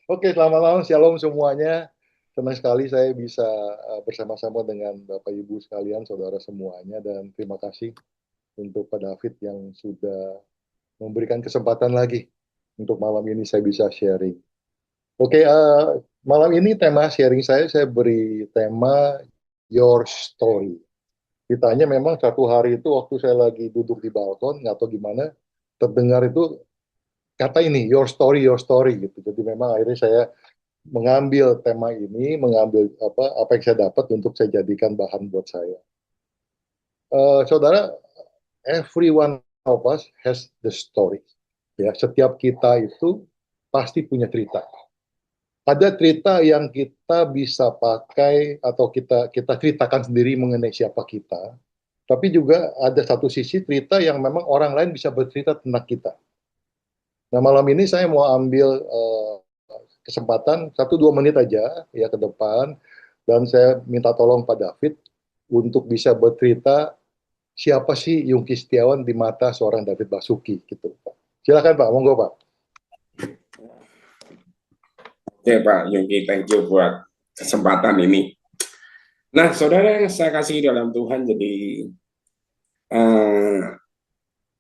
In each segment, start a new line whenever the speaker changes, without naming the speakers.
Oke, selamat malam, shalom semuanya. Senang sekali saya bisa bersama-sama dengan Bapak Ibu sekalian, saudara semuanya, dan terima kasih untuk Pak David yang sudah memberikan kesempatan lagi untuk malam ini saya bisa sharing. Oke, malam ini tema sharing saya beri tema Your Story. Ditanya memang satu hari itu waktu saya lagi duduk di balkon, nggak tahu gimana, terdengar itu kata ini, your story gitu. Jadi memang akhirnya saya mengambil tema ini, mengambil apa yang saya dapat untuk saya jadikan bahan buat saya. Saudara, every one of us has the story. Ya, setiap kita itu pasti punya cerita. Ada cerita yang kita bisa pakai atau kita kita ceritakan sendiri mengenai siapa kita. Tapi juga ada satu sisi cerita yang memang orang lain bisa bercerita tentang kita. Nah, malam ini saya mau ambil kesempatan 1-2 menit aja ya ke depan dan saya minta tolong Pak David untuk bisa bercerita siapa sih Yungki Setiawan di mata seorang David Basuki gitu. Silakan Pak, monggo Pak.
Oke Pak Yongki, thank you buat kesempatan ini. Nah, saudara yang saya kasih dalam Tuhan, jadi eh,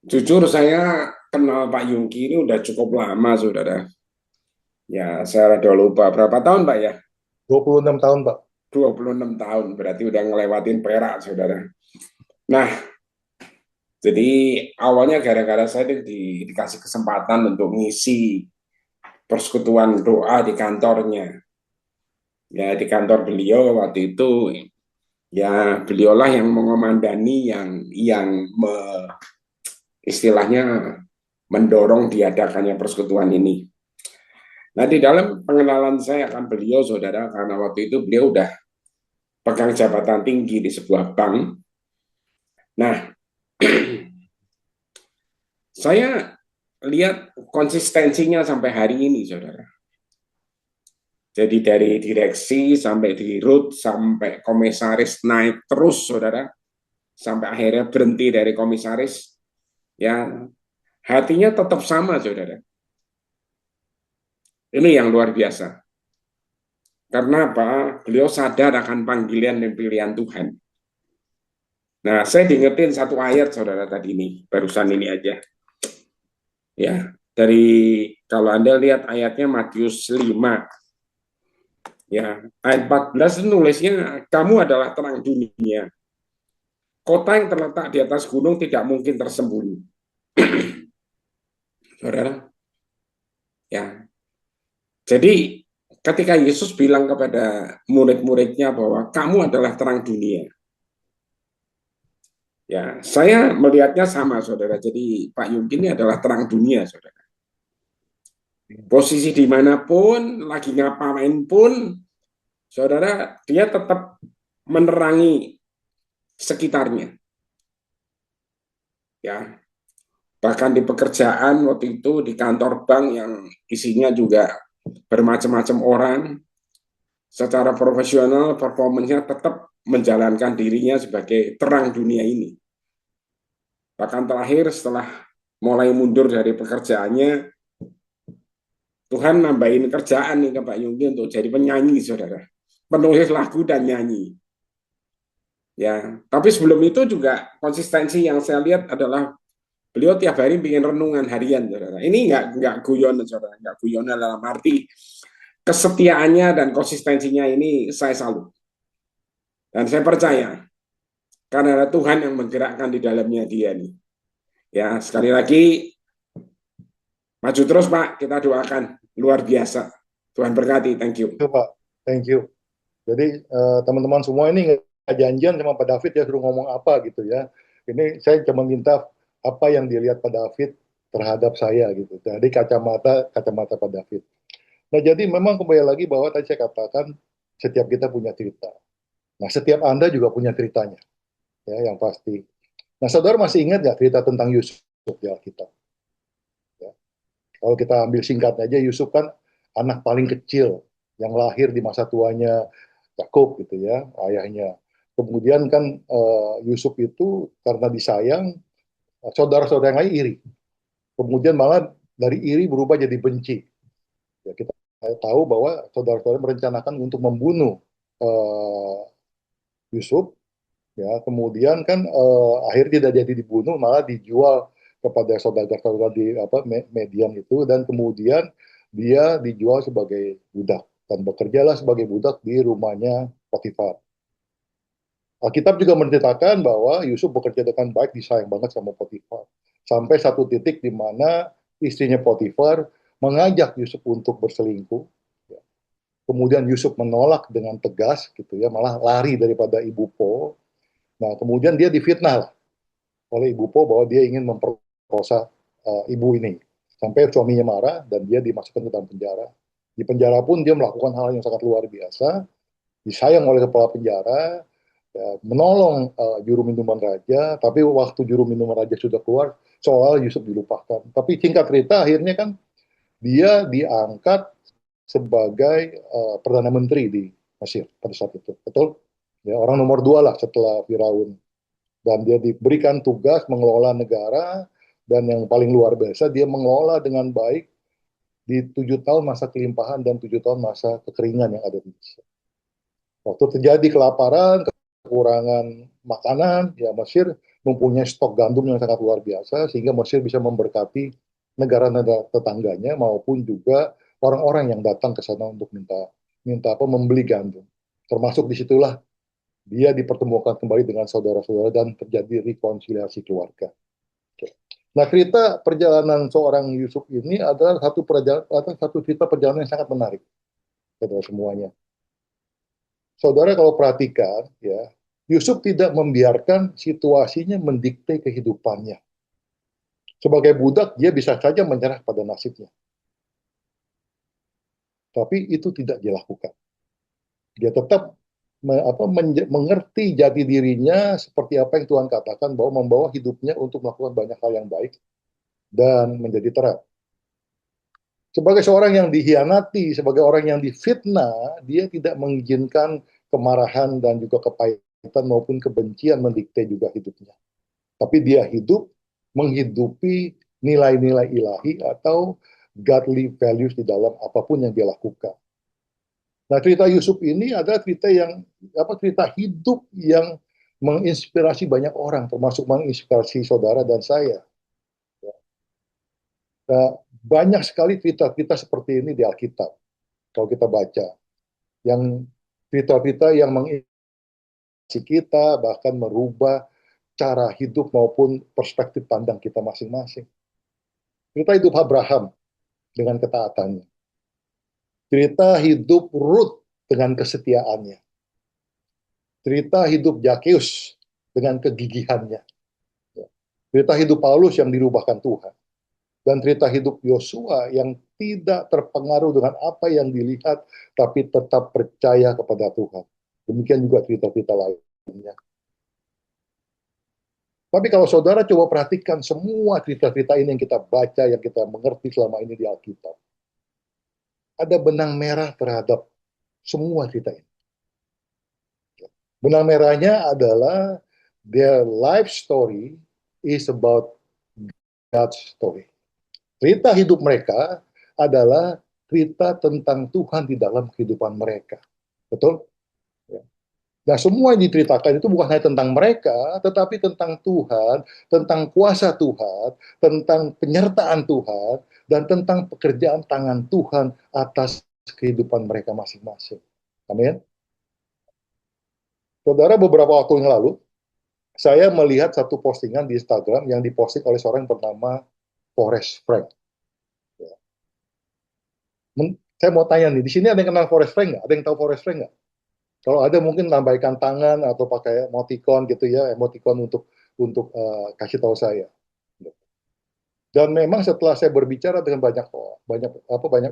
jujur saya kenal Pak Yongki ini udah cukup lama, saudara. Ya, saya rada lupa berapa tahun Pak ya?
26 tahun Pak.
26 tahun, berarti udah ngelewatin perak, saudara. Nah, jadi awalnya gara-gara saya dikasih kesempatan untuk ngisi persekutuan doa di kantornya. Ya, di kantor beliau waktu itu ya beliaulah yang mengomandani yang istilahnya mendorong diadakannya persekutuan ini. Nah, di dalam pengenalan saya akan beliau, saudara, karena waktu itu beliau udah pegang jabatan tinggi di sebuah bank. Nah, saya lihat konsistensinya sampai hari ini, saudara. Jadi dari direksi sampai di root sampai komisaris naik terus, saudara, sampai akhirnya berhenti dari komisaris, ya hatinya tetap sama, saudara. Ini yang luar biasa. Karena apa? Beliau sadar akan panggilan dan pilihan Tuhan. Nah, saya diingetin satu ayat, saudara, tadi ini, barusan ini aja. Ya, dari kalau Anda lihat ayatnya Matius 5, ya, ayat 14 itu nulisnya, kamu adalah terang dunia. Kota yang terletak di atas gunung tidak mungkin tersembunyi. Saudara, ya. Jadi, ketika Yesus bilang kepada murid-muridnya bahwa kamu adalah terang dunia, ya, saya melihatnya sama, saudara. Jadi Pak Yungki ini adalah terang dunia, saudara. Posisi dimanapun, lagi ngapain pun, saudara, dia tetap menerangi sekitarnya. Ya, bahkan di pekerjaan waktu itu di kantor bank yang isinya juga bermacam-macam orang, secara profesional performanya tetap menjalankan dirinya sebagai terang dunia ini. Bahkan terakhir setelah mulai mundur dari pekerjaannya, Tuhan nambahin kerjaan nih ke Pak Yungki untuk jadi penyanyi, saudara. Penulis lagu dan nyanyi. Ya, tapi sebelum itu juga konsistensi yang saya lihat adalah beliau tiap hari bikin renungan harian, saudara. Ini nggak guyon, saudara. Nggak guyon dalam arti kesetiaannya dan konsistensinya ini saya salut. Dan saya percaya karena ada Tuhan yang menggerakkan di dalamnya dia nih. Ya, sekali lagi maju terus Pak, kita doakan luar biasa. Tuhan berkati, thank you.
Itu Pak, thank you. Jadi teman-teman semua ini nggak janjian sama Pak David ya suruh ngomong apa gitu ya. Ini saya cuma minta apa yang dilihat Pak David terhadap saya gitu. Jadi kacamata kacamata Pak David. Nah, jadi memang kembali lagi bahwa tadi saya katakan setiap kita punya cerita. Nah, setiap Anda juga punya ceritanya, ya, yang pasti. Nah, saudara masih ingat nggak cerita tentang Yusuf di Alkitab? Ya. Kalau kita ambil singkatnya aja, Yusuf kan anak paling kecil yang lahir di masa tuanya Yakub gitu ya, ayahnya. Kemudian kan Yusuf itu karena disayang, saudara-saudara yang lain iri. Kemudian malah dari iri berubah jadi benci. Ya, kita tahu bahwa saudara-saudara merencanakan untuk membunuh uh, Yusuf, ya kemudian kan akhirnya tidak jadi dibunuh, malah dijual kepada saudara-saudara di Median itu, dan kemudian dia dijual sebagai budak dan bekerjalah sebagai budak di rumahnya Potifar. Alkitab juga menceritakan bahwa Yusuf bekerja dengan baik, disayang banget sama Potifar. Sampai satu titik di mana istrinya Potifar mengajak Yusuf untuk berselingkuh. Kemudian Yusuf menolak dengan tegas, gitu ya, malah lari daripada Ibu Po. Nah, kemudian dia difitnah oleh Ibu Po bahwa dia ingin memperkosa ibu ini. Sampai suaminya marah dan dia dimasukkan ke dalam penjara. Di penjara pun dia melakukan hal yang sangat luar biasa, disayang oleh kepala penjara, ya, menolong juru minuman raja, tapi waktu juru minuman raja sudah keluar, seolah Yusuf dilupakan. Tapi singkat cerita, akhirnya kan dia diangkat sebagai Perdana Menteri di Mesir pada saat itu. Betul? Ya, orang nomor dua lah setelah Firaun. Dan dia diberikan tugas mengelola negara, dan yang paling luar biasa, dia mengelola dengan baik di 7 tahun masa kelimpahan dan 7 tahun masa kekeringan yang ada di Mesir. Waktu terjadi kelaparan, kekurangan makanan, ya Mesir mempunyai stok gandum yang sangat luar biasa, sehingga Mesir bisa memberkati negara-negara tetangganya maupun juga orang-orang yang datang ke sana untuk minta membeli gandum. Termasuk disitulah dia dipertemukan kembali dengan saudara-saudara dan terjadi rekonsiliasi keluarga. Nah, cerita perjalanan seorang Yusuf ini adalah satu cerita perjalanan yang sangat menarik, saudara semuanya. Saudara kalau perhatikan, ya, Yusuf tidak membiarkan situasinya mendikte kehidupannya. Sebagai budak, dia bisa saja menyerah pada nasibnya. Tapi itu tidak dilakukan. Dia tetap mengerti jati dirinya seperti apa yang Tuhan katakan, bahwa membawa hidupnya untuk melakukan banyak hal yang baik dan menjadi terang. Sebagai seorang yang dihianati, sebagai orang yang difitnah, dia tidak mengizinkan kemarahan dan juga kepahitan maupun kebencian mendikte juga hidupnya. Tapi dia hidup menghidupi nilai-nilai ilahi atau godly values di dalam apapun yang dia lakukan. Nah, cerita Yusuf ini adalah cerita hidup yang menginspirasi banyak orang, termasuk menginspirasi saudara dan saya. Nah, banyak sekali cerita-cerita seperti ini di Alkitab. Kalau kita baca, yang cerita-cerita yang menginspirasi kita, bahkan merubah cara hidup maupun perspektif pandang kita masing-masing. Cerita hidup Abraham dengan ketaatannya. Cerita hidup Ruth dengan kesetiaannya. Cerita hidup Zakeus dengan kegigihannya. Cerita hidup Paulus yang dirubahkan Tuhan. Dan cerita hidup Yosua yang tidak terpengaruh dengan apa yang dilihat, tapi tetap percaya kepada Tuhan. Demikian juga cerita-cerita lainnya. Tapi kalau saudara coba perhatikan semua cerita-cerita ini yang kita baca, yang kita mengerti selama ini di Alkitab, ada benang merah terhadap semua cerita ini. Benang merahnya adalah their life story is about God's story. Cerita hidup mereka adalah cerita tentang Tuhan di dalam kehidupan mereka. Betul? Nah, semua yang diceritakan itu bukan hanya tentang mereka, tetapi tentang Tuhan, tentang kuasa Tuhan, tentang penyertaan Tuhan, dan tentang pekerjaan tangan Tuhan atas kehidupan mereka masing-masing. Amin. Saudara, beberapa waktu yang lalu, saya melihat satu postingan di Instagram yang diposting oleh seorang yang bernama Forrest Frank. Saya mau tanya nih, di sini ada yang kenal Forrest Frank nggak? Ada yang tahu Forrest Frank nggak? Kalau ada mungkin lambaikan tangan atau pakai emoticon gitu ya, emoticon kasih tahu saya. Dan memang setelah saya berbicara dengan banyak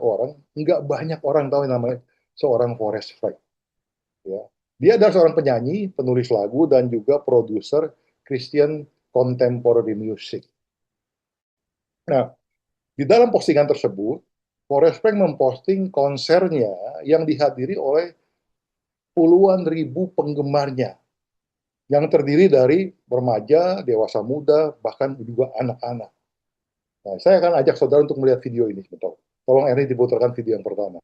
orang, nggak banyak orang tahu yang namanya seorang Forrest Frank. Ya. Dia adalah seorang penyanyi, penulis lagu, dan juga produser Christian Contemporary Music. Nah, di dalam postingan tersebut, Forrest Frank memposting konsernya yang dihadiri oleh puluhan ribu penggemarnya, yang terdiri dari remaja, dewasa muda, bahkan juga anak-anak. Nah, saya akan ajak saudara untuk melihat video ini sebentar. Tolong Ernie diputarkan video yang pertama.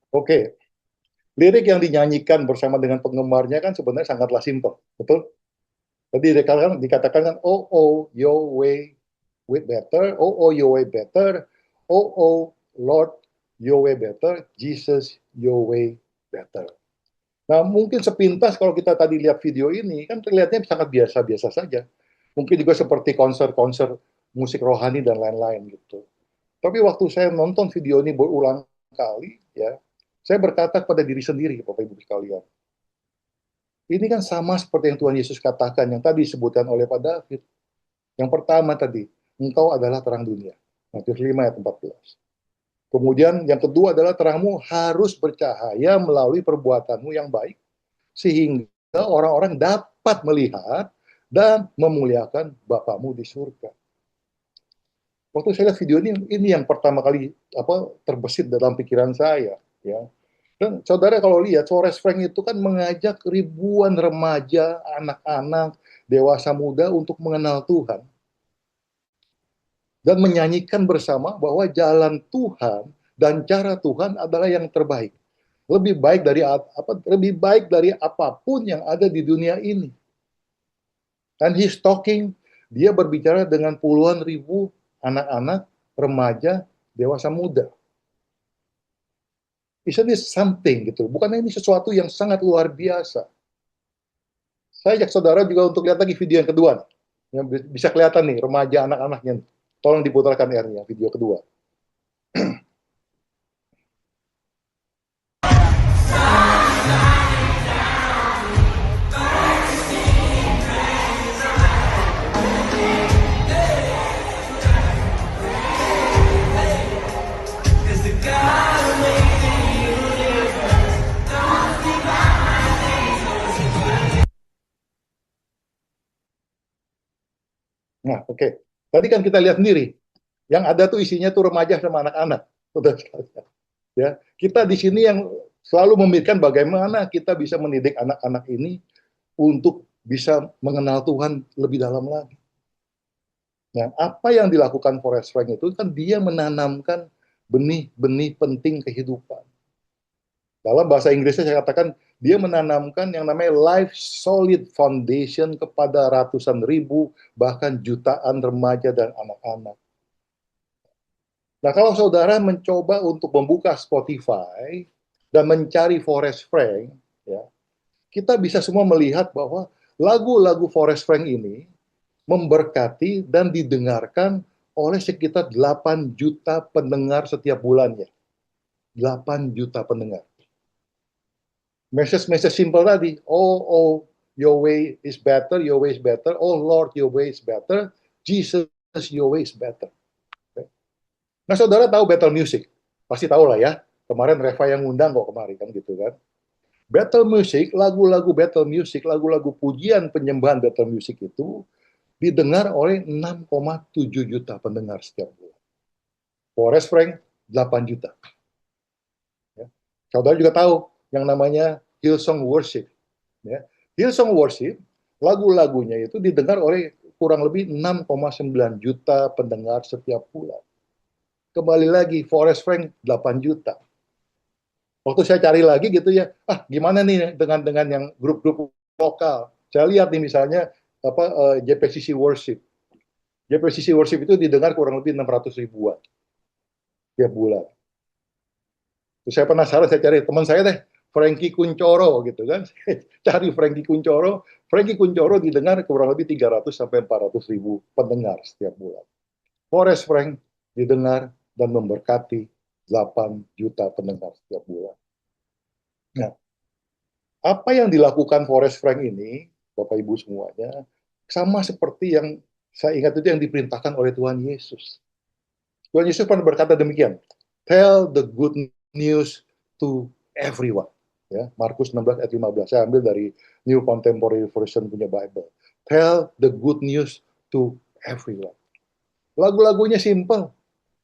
Oke, lirik yang dinyanyikan bersama dengan penggemarnya kan sebenarnya sangatlah simpel, betul? Jadi dikatakan kan, oh oh your way with better, oh oh your way better, oh oh Lord your way better, Jesus your way better. Nah mungkin sepintas kalau kita tadi lihat video ini kan terlihatnya sangat biasa-biasa saja. Mungkin juga seperti konser-konser musik rohani dan lain-lain gitu. Tapi waktu saya nonton video ini berulang kali, ya, saya berkata kepada diri sendiri, Bapak Ibu sekalian, ini kan sama seperti yang Tuhan Yesus katakan, yang tadi disebutkan oleh Pak David. Yang pertama tadi, engkau adalah terang dunia. Matius 5 ayat 14. Kemudian yang kedua adalah terangmu harus bercahaya melalui perbuatanmu yang baik, sehingga orang-orang dapat melihat dan memuliakan Bapamu di surga. Waktu saya lihat video ini yang pertama kali terbesit dalam pikiran saya, ya. Dan saudara kalau lihat, Forest Frank itu kan mengajak ribuan remaja, anak-anak, dewasa muda untuk mengenal Tuhan. Dan menyanyikan bersama bahwa jalan Tuhan dan cara Tuhan adalah yang terbaik. Lebih baik dari apapun yang ada di dunia ini. Dan he's talking, dia berbicara dengan puluhan ribu anak-anak, remaja, dewasa muda. Isn't this something gitu? Bukan ini sesuatu yang sangat luar biasa. Saya ajak saudara juga untuk lihat lagi video yang kedua. Yang bisa kelihatan nih remaja anak-anaknya. Tolong diputarkan R-nya video kedua. Nah, oke. Tadi kan kita lihat sendiri. Yang ada tuh isinya tuh remaja sama anak-anak. Ya, kita di sini yang selalu memikirkan bagaimana kita bisa mendidik anak-anak ini untuk bisa mengenal Tuhan lebih dalam lagi. Nah, apa yang dilakukan Forest Frank itu kan dia menanamkan benih-benih penting kehidupan. Dalam bahasa Inggrisnya saya katakan dia menanamkan yang namanya life solid foundation kepada ratusan ribu bahkan jutaan remaja dan anak-anak. Nah, kalau saudara mencoba untuk membuka Spotify dan mencari Forest Frank, ya, kita bisa semua melihat bahwa lagu-lagu Forest Frank ini memberkati dan didengarkan oleh sekitar 8 juta pendengar setiap bulannya. 8 juta pendengar. Message simple tadi. Oh, oh, your way is better, your way is better. Oh, Lord, your way is better. Jesus, your way is better. Nah, saudara tahu Battle Music? Pasti tahu lah ya. Kemarin Reva yang ngundang kok kemarin, kan gitu kan. Battle Music, lagu-lagu Battle Music, lagu-lagu pujian penyembahan Battle Music itu didengar oleh 6,7 juta pendengar setiap bulan. Forest Frank, 8 juta. Ya. Saudara juga tahu yang namanya Hillsong Worship. Ya. Hillsong Worship, lagu-lagunya itu didengar oleh kurang lebih 6,9 juta pendengar setiap bulan. Kembali lagi, Forest Frank 8 juta. Waktu saya cari lagi gitu ya, gimana nih dengan yang grup-grup lokal. Saya lihat nih misalnya JPCC Worship. JPCC Worship itu didengar kurang lebih 600 ribuan tiap bulan. Terus saya penasaran, saya cari teman saya deh, Frankie Kuncoro gitu kan. Cari Frankie Kuncoro. Frankie Kuncoro didengar kurang lebih 300 sampai 400 ribu pendengar setiap bulan. Forest Frank didengar dan memberkati 8 juta pendengar setiap bulan. Nah, apa yang dilakukan Forest Frank ini, Bapak Ibu semuanya, sama seperti yang saya ingat itu yang diperintahkan oleh Tuhan Yesus. Tuhan Yesus pernah berkata demikian, tell the good news to everyone. Ya, Markus 16 ayat 15. Saya ambil dari New Contemporary Version punya Bible. Tell the good news to everyone. Lagu-lagunya simple,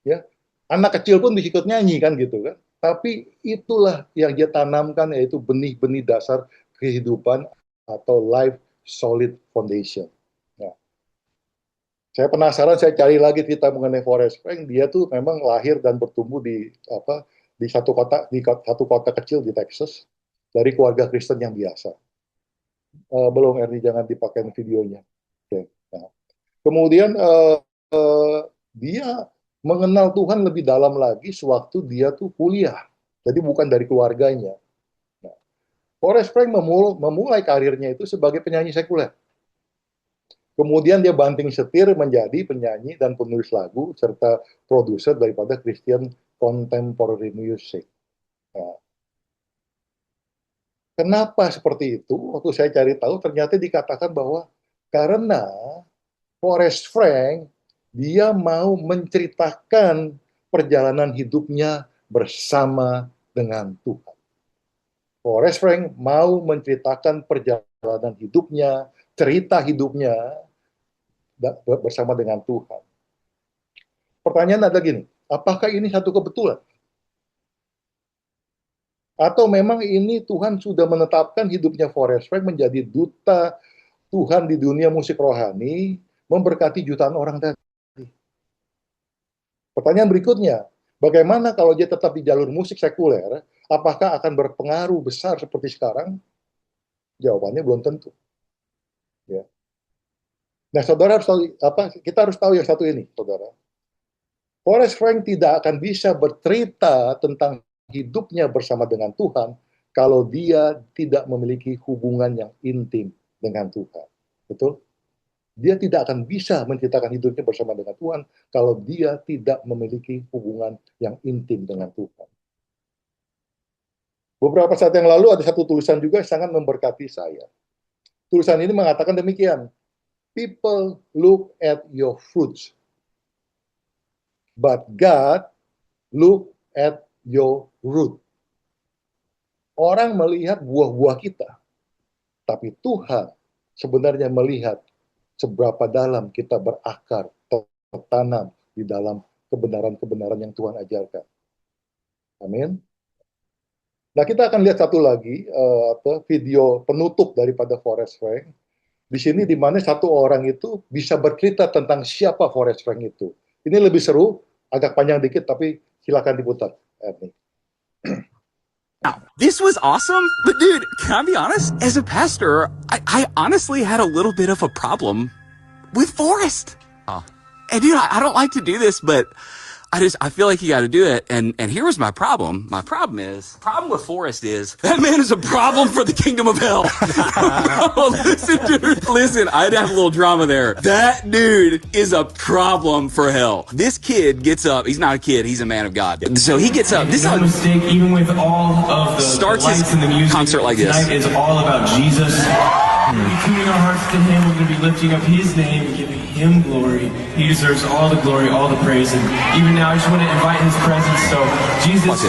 ya. Anak kecil pun bisa ikut nyanyi kan gitu kan. Tapi itulah yang dia tanamkan, yaitu benih-benih dasar kehidupan atau life solid foundation. Nah, saya penasaran, saya cari lagi cerita mengenai Forrest Frank. Dia tuh memang lahir dan bertumbuh di satu kota kecil di Texas dari keluarga Kristen yang biasa. Belum, Ernie, jangan dipakai videonya. Okay. Nah, kemudian dia mengenal Tuhan lebih dalam lagi sewaktu dia tuh kuliah. Jadi bukan dari keluarganya. Nah, Forrest Frank memulai karirnya itu sebagai penyanyi sekuler. Kemudian dia banting setir menjadi penyanyi dan penulis lagu serta produser daripada Christian Contemporary Music. Nah, kenapa seperti itu? Waktu saya cari tahu, ternyata dikatakan bahwa karena Forrest Frank, dia mau menceritakan perjalanan hidupnya bersama dengan Tuhan. Forrest Frank mau menceritakan perjalanan hidupnya, cerita hidupnya bersama dengan Tuhan. Pertanyaan ada gini, apakah ini satu kebetulan? Atau memang ini Tuhan sudah menetapkan hidupnya Forrest Frank menjadi duta Tuhan di dunia musik rohani, memberkati jutaan orang tadi. Pertanyaan berikutnya, bagaimana kalau dia tetap di jalur musik sekuler, apakah akan berpengaruh besar seperti sekarang? Jawabannya belum tentu. Ya. Nah, saudara harus tahu, kita harus tahu yang satu ini, saudara. Forrest Frank tidak akan bisa bercerita tentang hidupnya bersama dengan Tuhan kalau dia tidak memiliki hubungan yang intim dengan Tuhan. Betul? Dia tidak akan bisa menceritakan hidupnya bersama dengan Tuhan kalau dia tidak memiliki hubungan yang intim dengan Tuhan. Beberapa saat yang lalu ada satu tulisan juga yang sangat memberkati saya. Tulisan ini mengatakan demikian, people look at your fruits, but God look at your root. Orang melihat buah-buah kita, tapi Tuhan sebenarnya melihat seberapa dalam kita berakar, tertanam di dalam kebenaran-kebenaran yang Tuhan ajarkan. Amin. Nah, kita akan lihat satu lagi video penutup daripada Forrest Frank. Di sini di mana satu orang itu bisa bercerita tentang siapa Forrest Frank itu. Ini lebih seru, agak panjang dikit, tapi silakan diputar.
Now, this was awesome, but dude, can I be honest? As a pastor, I honestly had a little bit of a problem with Forrest. And dude, I don't like to do this, but I feel like you got to do it. And here was my problem. My problem with Forrest is that man is a problem for the kingdom of hell. Oh, listen, dude. Listen, I had to have a little drama there. That dude is a problem for hell. This kid gets up. He's not a kid. He's a man of God. So he gets up. This is
mistake, even with all of the
starts
lights
his
and the music.
concert like this.
Tonight is all about Jesus. We're going to be tuning our hearts to Him. We're going to be lifting up His name and giving Him glory. He deserves all the glory, all the praise. And even now, I just want to invite His presence. So, Jesus,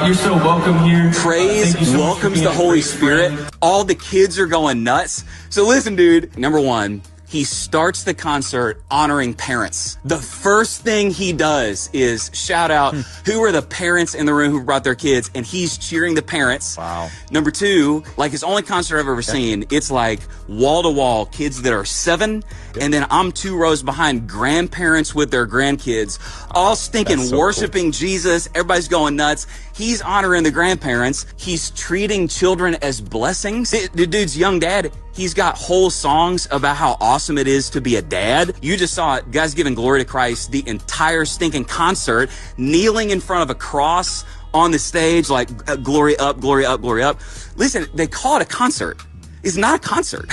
you're so welcome here.
Praise
Thank you so much for
welcomes
being
the
a
Holy
great
Spirit.
friend.
All the kids are going nuts. So listen, dude. Number one, he starts the concert honoring parents. The first thing he does is shout out who are the parents in the room who brought their kids, and he's cheering the parents.
Wow.
Number two, like his only concert I've ever seen, it's like wall to wall kids that are 7, and then I'm 2 rows behind grandparents with their grandkids, all stinking
That's so
worshiping Jesus. Everybody's going nuts. He's honoring the grandparents. He's treating children as blessings. The dude's young dad. He's got whole songs about how awesome it is to be a dad. You just saw it. Guys giving glory to Christ the entire stinking concert, kneeling in front of a cross on the stage like glory up, glory up, glory up. Listen, they call it a concert. It's not a concert.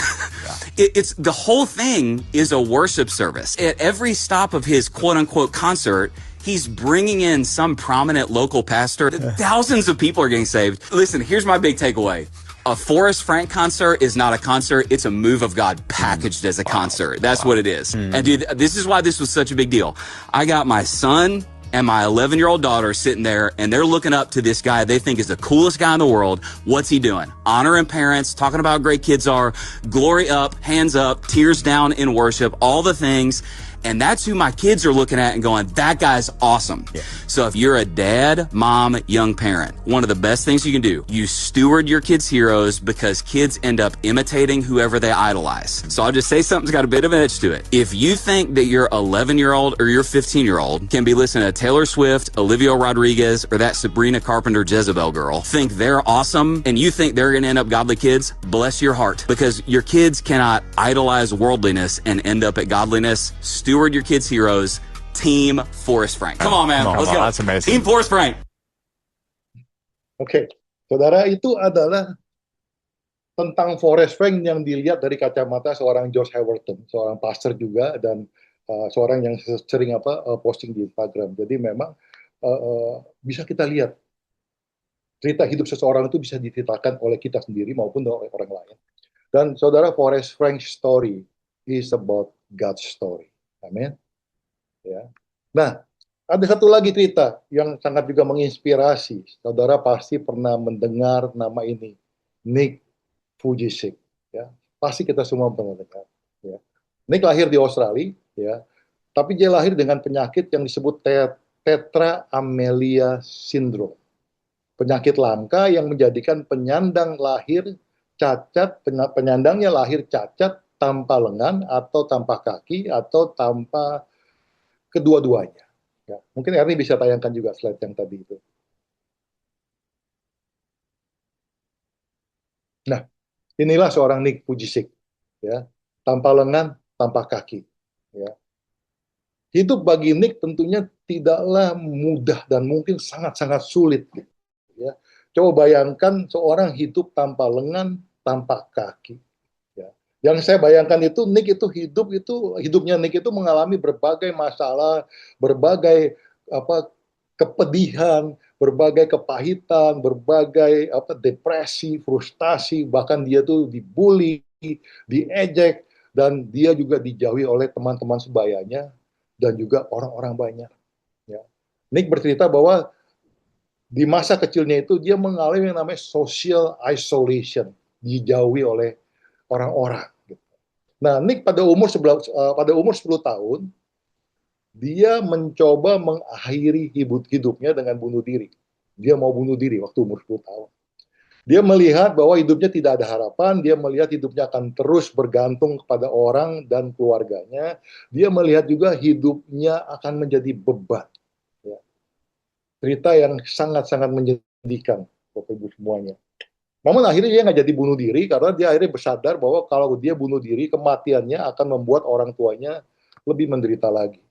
It's the whole thing is a worship service. At every stop of his quote unquote concert, he's bringing in some prominent local pastor. Thousands of people are getting saved. Listen, here's my big takeaway. A Forrest Frank concert is not a concert, it's a move of God packaged as a concert. That's what it is. And dude, this is why this was such a big deal. I got my son and my 11-year-old daughter sitting there, and they're looking up to this guy they think is the coolest guy in the world. What's he doing? Honoring parents, talking about how great kids are, glory up, hands up, tears down in worship, all the things. And that's who my kids are looking at and going, that guy's awesome. Yeah. So if you're a dad, mom, young parent, one of the best things you can do, you steward your kids' heroes, because kids end up imitating whoever they idolize. So I'll just say something's got a bit of an edge to it. If you think that your 11-year-old or your 15-year-old can be listening to Taylor Swift, Olivia Rodriguez, or that Sabrina Carpenter Jezebel girl, think they're awesome, and you think they're going to end up godly kids, bless your heart, because your kids cannot idolize worldliness and end up at godliness. Steward your kids' heroes. Team Forrest Frank. Come on, man. Let's go.
That's amazing.
Team Forrest Frank.
Oke, saudara, itu adalah tentang Forrest Frank yang dilihat dari kacamata seorang Josh Haverton, seorang pastor juga, dan seorang yang sering posting di Instagram. Jadi memang bisa kita lihat cerita hidup seseorang itu bisa diceritakan oleh kita sendiri maupun oleh orang lain. Dan saudara, Forrest Frank's story is about God's story. Amin. Ya. Nah, ada satu lagi cerita yang sangat juga menginspirasi. Saudara pasti pernah mendengar nama ini, Nick Vujicic. Ya, pasti kita semua pernah dengar. Ya. Nick lahir di Australia, ya, tapi dia lahir dengan penyakit yang disebut tetra amelia syndrome. Penyakit langka yang menjadikan penyandang lahir cacat, penyandangnya lahir cacat, tanpa lengan, atau tanpa kaki, atau tanpa kedua-duanya. Ya, mungkin Ernie bisa tayangkan juga slide yang tadi itu. Nah, inilah seorang Nick Vujicic, ya, tanpa lengan, tanpa kaki. Ya. Hidup bagi Nick tentunya tidaklah mudah dan mungkin sangat-sangat sulit. Ya. Coba bayangkan seorang hidup tanpa lengan, tanpa kaki. Yang saya bayangkan itu hidupnya Nick itu mengalami berbagai masalah, berbagai kepedihan, berbagai kepahitan, berbagai depresi, frustasi, bahkan dia tuh dibully, diejek, dan dia juga dijauhi oleh teman-teman sebayanya dan juga orang-orang banyak. Ya. Nick bercerita bahwa di masa kecilnya itu dia mengalami yang namanya social isolation, dijauhi oleh orang-orang. Nah, Nick pada umur 10 tahun, dia mencoba mengakhiri hidupnya dengan bunuh diri. Dia mau bunuh diri waktu umur 10 tahun. Dia melihat bahwa hidupnya tidak ada harapan, dia melihat hidupnya akan terus bergantung kepada orang dan keluarganya. Dia melihat juga hidupnya akan menjadi beban. Ya. Cerita yang sangat-sangat menyedihkan, Bapak Ibu semuanya. Namun akhirnya dia nggak jadi bunuh diri karena dia akhirnya bersadar bahwa kalau dia bunuh diri, kematiannya akan membuat orang tuanya lebih menderita lagi.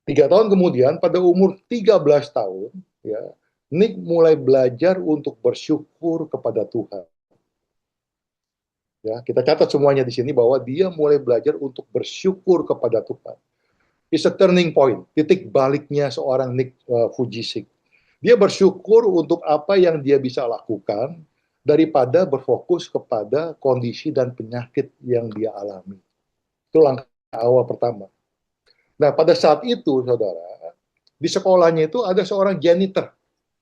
3 tahun kemudian, pada umur 13 tahun, ya, Nick mulai belajar untuk bersyukur kepada Tuhan. Ya, kita catat semuanya di sini bahwa dia mulai belajar untuk bersyukur kepada Tuhan. It's a turning point, titik baliknya seorang Nick Vujicic. Dia bersyukur untuk apa yang dia bisa lakukan daripada berfokus kepada kondisi dan penyakit yang dia alami. Itu langkah awal pertama. Nah, pada saat itu, saudara, di sekolahnya itu ada seorang janitor,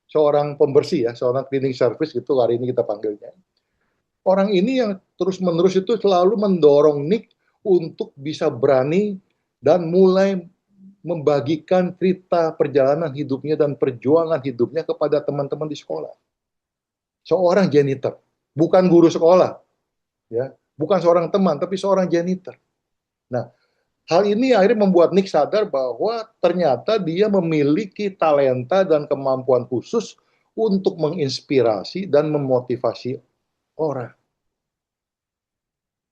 seorang pembersih, ya, seorang cleaning service, gitu hari ini kita panggilnya. Orang ini yang terus-menerus itu selalu mendorong Nick untuk bisa berani dan mulai membagikan cerita perjalanan hidupnya dan perjuangan hidupnya kepada teman-teman di sekolah. Seorang janitor, bukan guru sekolah, ya, bukan seorang teman, tapi seorang janitor. Nah, hal ini akhirnya membuat Nick sadar bahwa ternyata dia memiliki talenta dan kemampuan khusus untuk menginspirasi dan memotivasi orang.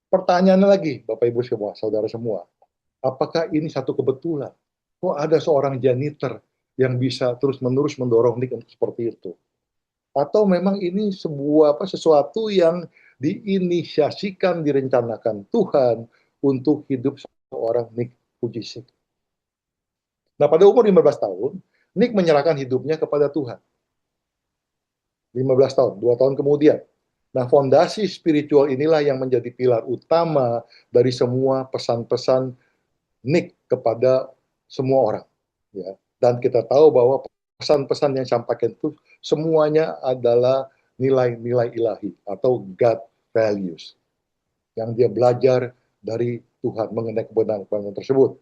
Pertanyaannya lagi, Bapak Ibu semua, saudara semua, apakah ini satu kebetulan? Kok ada seorang janitor yang bisa terus-menerus mendorong Nick untuk seperti itu? Atau memang ini sesuatu yang diinisiasikan, direncanakan Tuhan untuk hidup seorang Nick Vujicic? Nah, pada umur 15 tahun, Nick menyerahkan hidupnya kepada Tuhan. 15 tahun, 2 tahun kemudian. Nah, fondasi spiritual inilah yang menjadi pilar utama dari semua pesan-pesan Nick kepada semua orang. Ya. Dan kita tahu bahwa pesan-pesan yang sampaikan itu semuanya adalah nilai-nilai ilahi atau God values yang dia belajar dari Tuhan mengenai kebenaran tersebut.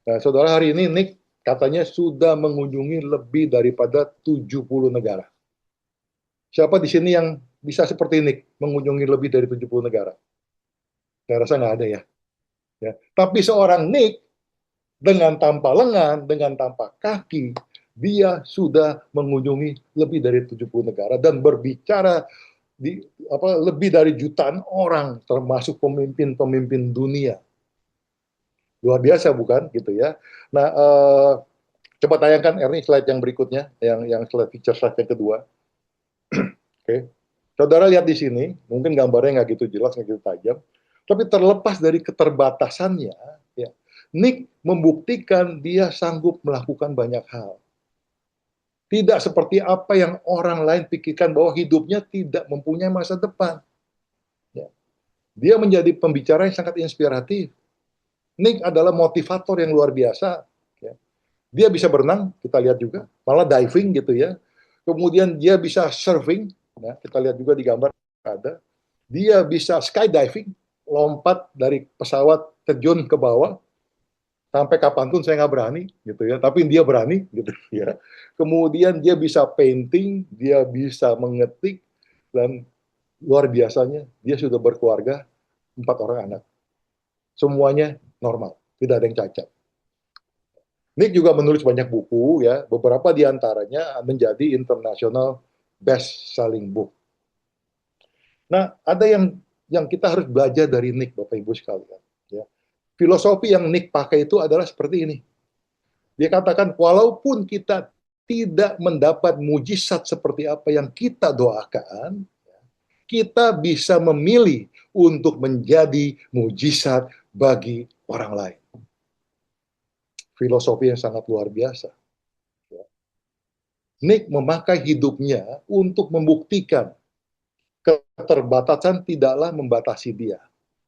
Nah, saudara, hari ini Nick katanya sudah mengunjungi lebih daripada 70 negara. Siapa di sini yang bisa seperti Nick mengunjungi lebih dari 70 negara? Saya rasa nggak ada ya. Ya. Tapi seorang Nick dengan tanpa lengan, dengan tanpa kaki, dia sudah mengunjungi lebih dari 70 negara dan berbicara lebih dari jutaan orang, termasuk pemimpin-pemimpin dunia. Luar biasa bukan, gitu ya. Nah, coba tayangkan Ernie slide yang berikutnya, yang slide feature slide yang kedua. Oke. Saudara lihat di sini, mungkin gambarnya nggak gitu jelas, nggak gitu tajam, tapi terlepas dari keterbatasannya, ya, Nick membuktikan dia sanggup melakukan banyak hal. Tidak seperti apa yang orang lain pikirkan bahwa hidupnya tidak mempunyai masa depan. Ya. Dia menjadi pembicara yang sangat inspiratif. Nick adalah motivator yang luar biasa. Ya. Dia bisa berenang, kita lihat juga, malah diving gitu ya. Kemudian dia bisa surfing, ya, kita lihat juga di gambar ada. Dia bisa skydiving, lompat dari pesawat terjun ke bawah, sampai kapanpun saya nggak berani, gitu ya. Tapi dia berani, gitu ya. Kemudian dia bisa painting, dia bisa mengetik, dan luar biasanya dia sudah berkeluarga 4 orang anak. Semuanya normal, tidak ada yang cacat. Nick juga menulis banyak buku, ya. Beberapa di antaranya menjadi international best selling book. Nah, ada yang kita harus belajar dari Nick, Bapak Ibu sekalian. Ya. Filosofi yang Nick pakai itu adalah seperti ini. Dia katakan, walaupun kita tidak mendapat mujizat seperti apa yang kita doakan, kita bisa memilih untuk menjadi mujizat bagi orang lain. Filosofi yang sangat luar biasa. Nick memakai hidupnya untuk membuktikan keterbatasan tidaklah membatasi dia.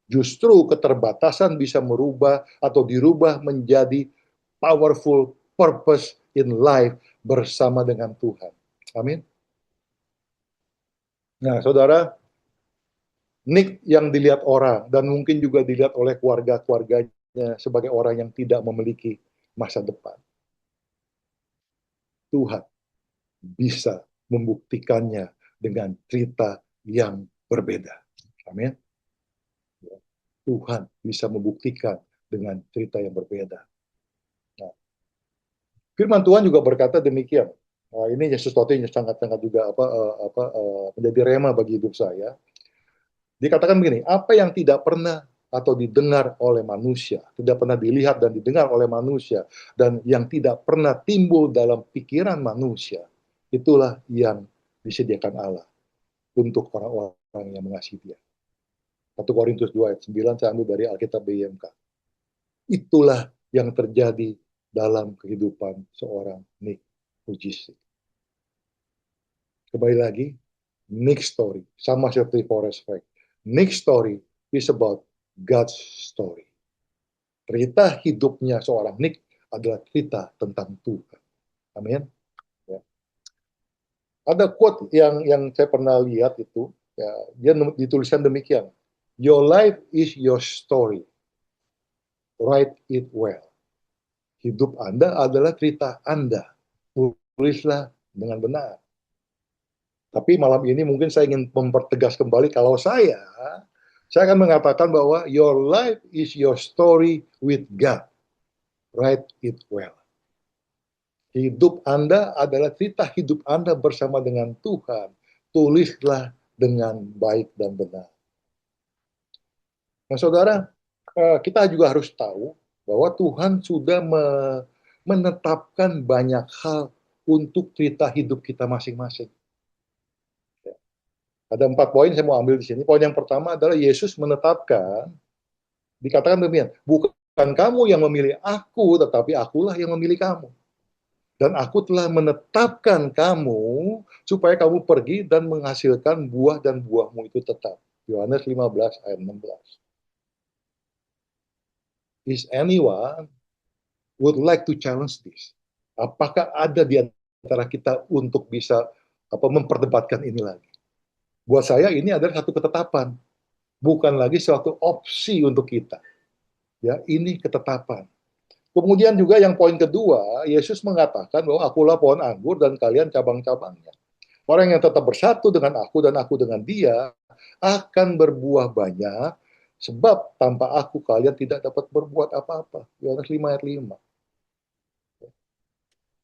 Justru keterbatasan bisa merubah atau dirubah menjadi powerful purpose in life bersama dengan Tuhan. Amin. Nah, saudara, Nick yang dilihat orang dan mungkin juga dilihat oleh keluarga-keluarganya sebagai orang yang tidak memiliki masa depan. Tuhan bisa membuktikannya dengan cerita yang berbeda. Amin. Tuhan bisa membuktikan dengan cerita yang berbeda. Nah, firman Tuhan juga berkata demikian. Nah, ini sesuatu yang sangat-sangat juga menjadi rema bagi hidup saya. Dikatakan begini, apa yang tidak pernah atau didengar oleh manusia, tidak pernah dilihat dan didengar oleh manusia, dan yang tidak pernah timbul dalam pikiran manusia, itulah yang disediakan Allah untuk orang-orang yang mengasihi Dia. 1 Korintus 2 ayat 9 saya ambil dari Alkitab BIMK. Itulah yang terjadi dalam kehidupan seorang Nick Vujicic. Kembali lagi, Nick story, sama seperti Forrest Frank. Nick story is about God's story. Cerita hidupnya seorang Nick adalah cerita tentang Tuhan. Amin. Ya. Ada quote yang saya pernah lihat itu, ya, dia dituliskan demikian. Your life is your story. Write it well. Hidup Anda adalah cerita Anda. Tulislah dengan benar. Tapi malam ini mungkin saya ingin mempertegas kembali kalau saya akan mengatakan bahwa your life is your story with God. Write it well. Hidup Anda adalah cerita hidup Anda bersama dengan Tuhan. Tulislah dengan baik dan benar. Nah, saudara, kita juga harus tahu bahwa Tuhan sudah menetapkan banyak hal untuk cerita hidup kita masing-masing. Ada 4 poin saya mau ambil di sini. Poin yang pertama adalah Yesus menetapkan, dikatakan demikian, bukan kamu yang memilih aku, tetapi akulah yang memilih kamu. Dan aku telah menetapkan kamu supaya kamu pergi dan menghasilkan buah dan buahmu itu tetap. Yohanes 15 ayat 16. Is anyone would like to challenge this? Apakah ada di antara kita untuk bisa memperdebatkan ini lagi? Buat saya ini adalah satu ketetapan, bukan lagi suatu opsi untuk kita. Ya, ini ketetapan. Kemudian juga yang poin kedua, Yesus mengatakan bahwa akulah pohon anggur dan kalian cabang-cabangnya. Orang yang tetap bersatu dengan aku dan aku dengan dia akan berbuah banyak, sebab tanpa aku kalian tidak dapat berbuat apa-apa. Yohanes 5 ayat 5.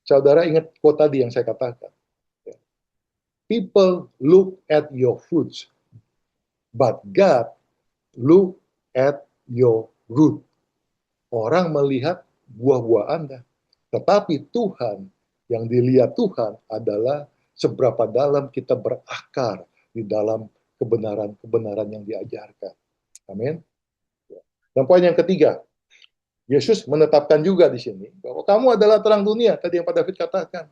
Saudara ingat quote tadi yang saya katakan. People look at your fruits, but God look at your root. Orang melihat buah-buah Anda. Tetapi Tuhan, yang dilihat Tuhan adalah seberapa dalam kita berakar di dalam kebenaran-kebenaran yang diajarkan. Amin. Dan poin yang ketiga, Yesus menetapkan juga di sini bahwa kamu adalah terang dunia, tadi yang Pak David katakan.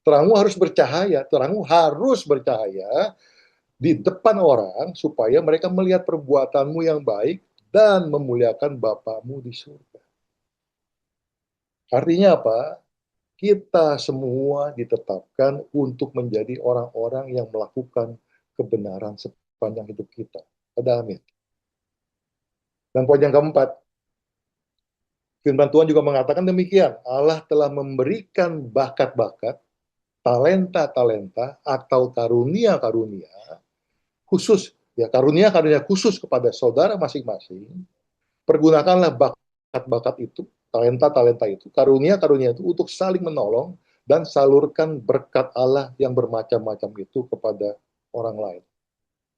Terangmu harus bercahaya, terangmu harus bercahaya di depan orang supaya mereka melihat perbuatanmu yang baik dan memuliakan Bapamu di surga. Artinya apa? Kita semua ditetapkan untuk menjadi orang-orang yang melakukan kebenaran sepanjang hidup kita. Ada amin. Dan poin yang keempat, firman Tuhan juga mengatakan demikian. Allah telah memberikan bakat-bakat, talenta-talenta, atau karunia-karunia khusus, ya karunia-karunia khusus kepada saudara masing-masing. Pergunakanlah bakat-bakat itu, talenta-talenta itu, karunia-karunia itu untuk saling menolong dan salurkan berkat Allah yang bermacam-macam itu kepada orang lain.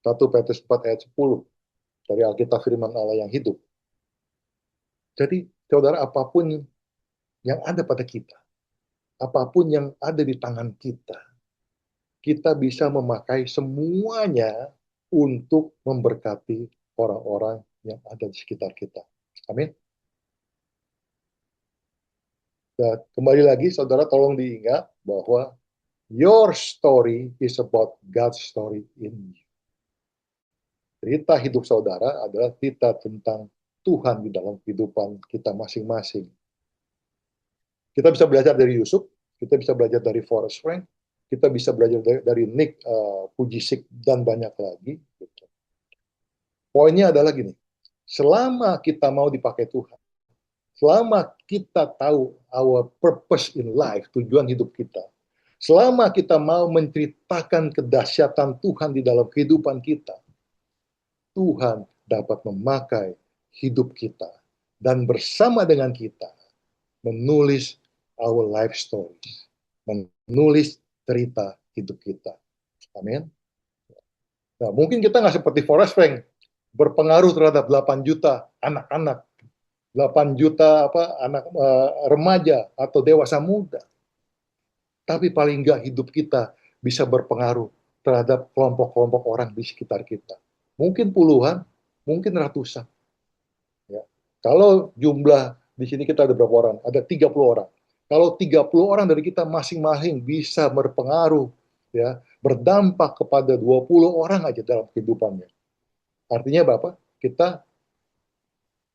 1 Petrus 4 ayat 10 dari Alkitab firman Allah yang hidup. Jadi, saudara, apapun yang ada pada kita, apapun yang ada di tangan kita, kita bisa memakai semuanya untuk memberkati orang-orang yang ada di sekitar kita. Amin. Dan kembali lagi, saudara, tolong diingat bahwa your story is about God's story in you. Cerita hidup saudara adalah cerita tentang Tuhan di dalam kehidupan kita masing-masing. Kita bisa belajar dari Yusuf, kita bisa belajar dari Forrest Frank, kita bisa belajar dari Nick Vujicic, dan banyak lagi. Gitu. Poinnya adalah gini, selama kita mau dipakai Tuhan, selama kita tahu our purpose in life, tujuan hidup kita, selama kita mau menceritakan kedahsyatan Tuhan di dalam kehidupan kita, Tuhan dapat memakai hidup kita dan bersama dengan kita menulis our life stories, menulis cerita hidup kita. Amin. Nah, mungkin kita nggak seperti Forrest Frank, berpengaruh terhadap 8 juta anak-anak, 8 juta anak remaja atau dewasa muda. Tapi paling nggak hidup kita bisa berpengaruh terhadap kelompok-kelompok orang di sekitar kita. Mungkin puluhan, mungkin ratusan. Ya. Kalau jumlah di sini kita ada berapa orang? Ada 30 orang. Kalau 30 orang dari kita masing-masing bisa berpengaruh, ya, berdampak kepada 20 orang aja dalam kehidupannya. Artinya berapa? Kita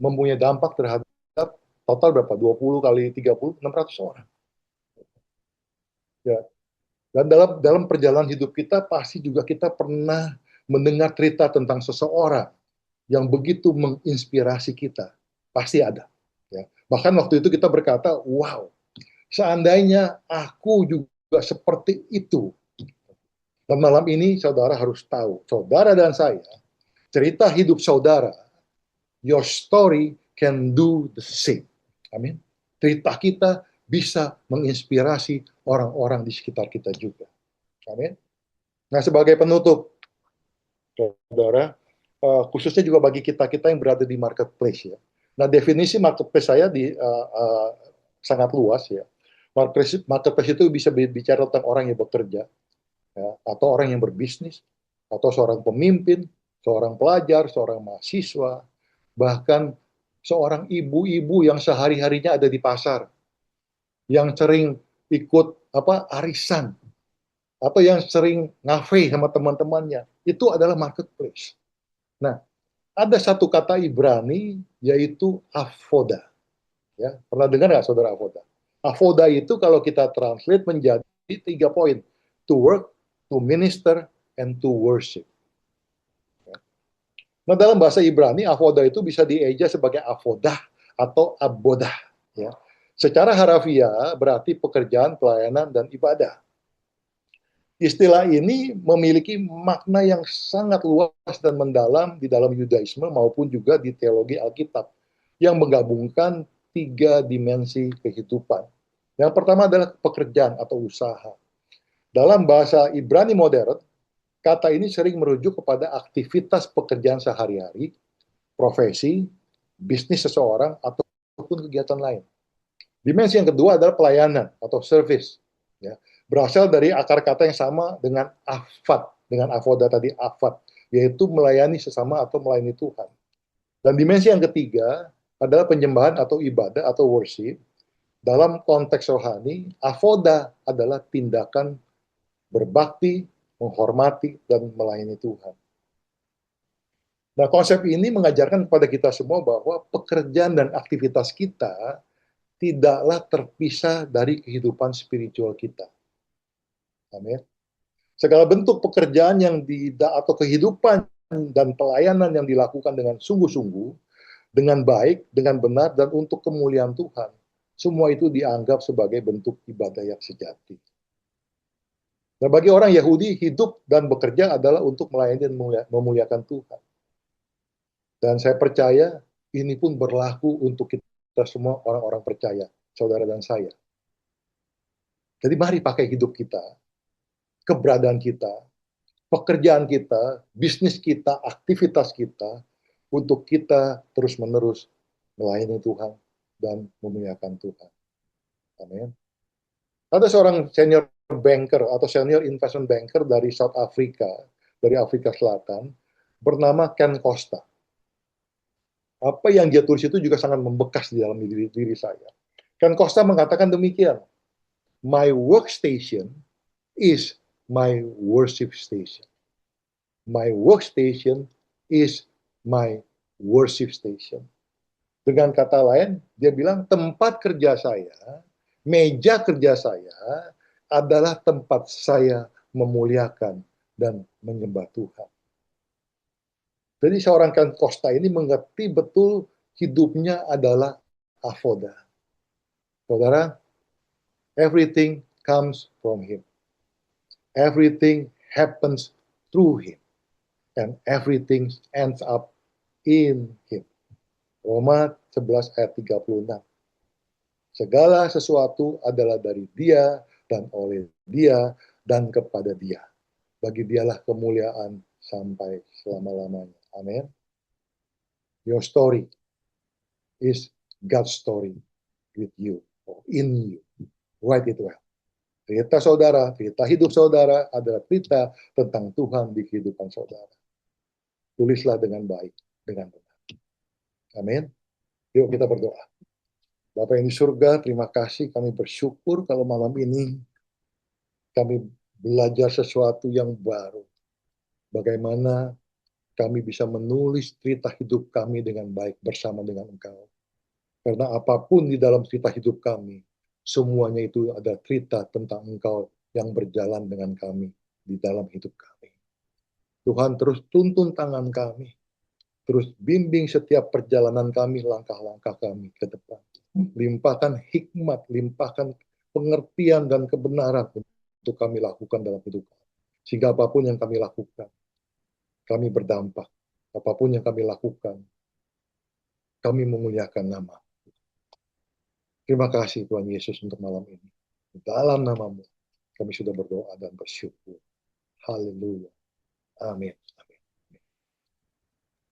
mempunyai dampak terhadap total berapa? 20 kali 30, 600 orang. Ya. Dan dalam perjalanan hidup kita pasti juga kita pernah mendengar cerita tentang seseorang yang begitu menginspirasi kita. Pasti ada. Ya. Bahkan waktu itu kita berkata, wow, seandainya aku juga seperti itu. Dan malam ini saudara harus tahu, saudara dan saya, cerita hidup saudara, your story can do the same. Amin. Cerita kita bisa menginspirasi orang-orang di sekitar kita juga. Amin. Nah, sebagai penutup, saudara, khususnya juga bagi kita-kita yang berada di marketplace, ya. Nah, definisi marketplace saya sangat luas, ya. Marketplace itu bisa bicara tentang orang yang bekerja, ya, atau orang yang berbisnis, atau seorang pemimpin, seorang pelajar, seorang mahasiswa, bahkan seorang ibu-ibu yang sehari-harinya ada di pasar, yang sering ikut arisan, atau yang sering ngafe sama teman-temannya, itu adalah marketplace. Nah, ada satu kata Ibrani yaitu avoda. Ya, pernah dengar nggak saudara avoda? Avoda itu kalau kita translate menjadi 3 poin: to work, to minister, and to worship. Nah, dalam bahasa Ibrani, avoda itu bisa dieja sebagai avodah atau abodah. Ya. Secara harafiah berarti pekerjaan, pelayanan, dan ibadah. Istilah ini memiliki makna yang sangat luas dan mendalam di dalam Yudaisme maupun juga di teologi Alkitab yang menggabungkan 3 dimensi kehidupan. Yang pertama adalah pekerjaan atau usaha. Dalam bahasa Ibrani modern, kata ini sering merujuk kepada aktivitas pekerjaan sehari-hari, profesi, bisnis seseorang, ataupun kegiatan lain. Dimensi yang kedua adalah pelayanan atau service. Ya. Berasal dari akar kata yang sama dengan afad, dengan avoda tadi, afad, yaitu melayani sesama atau melayani Tuhan. Dan dimensi yang ketiga adalah penyembahan atau ibadah atau worship. Dalam konteks rohani, avoda adalah tindakan berbakti, menghormati, dan melayani Tuhan. Nah, konsep ini mengajarkan kepada kita semua bahwa pekerjaan dan aktivitas kita tidaklah terpisah dari kehidupan spiritual kita. Amin. Segala bentuk pekerjaan atau kehidupan dan pelayanan yang dilakukan dengan sungguh-sungguh, dengan baik, dengan benar, dan untuk kemuliaan Tuhan, semua itu dianggap sebagai bentuk ibadah yang sejati. Nah, bagi orang Yahudi, hidup dan bekerja adalah untuk melayani dan memuliakan Tuhan. Dan saya percaya ini pun berlaku untuk kita semua orang-orang percaya, saudara dan saya. Jadi mari pakai hidup kita, keberadaan kita, pekerjaan kita, bisnis kita, aktivitas kita, untuk kita terus-menerus melayani Tuhan dan memuliakan Tuhan. Amin. Ada seorang senior banker atau senior investment banker dari South Africa, dari Afrika Selatan, bernama Ken Costa. Apa yang dia tulis itu juga sangat membekas di dalam diri saya. Ken Costa mengatakan demikian, my workstation is my worship station. My workstation is my worship station. Dengan kata lain, dia bilang tempat kerja saya, meja kerja saya adalah tempat saya memuliakan dan menyembah Tuhan. Jadi seorang Ken Costa ini mengerti betul hidupnya adalah avoda. Saudara, everything comes from him. Everything happens through him. And everything ends up in him. Roma 11 ayat 36. Segala sesuatu adalah dari dia dan oleh dia dan kepada dia. Bagi dialah kemuliaan sampai selama-lamanya. Amin. Your story is God's story with you or in you. Write it well. Cerita saudara, cerita hidup saudara adalah cerita tentang Tuhan di kehidupan saudara. Tulislah dengan baik, dengan benar. Amin. Yuk kita berdoa. Bapa yang di surga, terima kasih, kami bersyukur kalau malam ini kami belajar sesuatu yang baru. Bagaimana kami bisa menulis cerita hidup kami dengan baik bersama dengan Engkau. Karena apapun di dalam cerita hidup kami, semuanya itu ada cerita tentang Engkau yang berjalan dengan kami di dalam hidup kami. Tuhan terus tuntun tangan kami, terus bimbing setiap perjalanan kami, langkah-langkah kami ke depan. Limpahkan hikmat, limpahkan pengertian dan kebenaran untuk kami lakukan dalam hidup kami. Sehingga apapun yang kami lakukan, kami berdampak. Apapun yang kami lakukan, kami memuliakan nama. Terima kasih Tuhan Yesus untuk malam ini. Dalam nama-Mu, kami sudah berdoa dan bersyukur. Haleluya. Amin.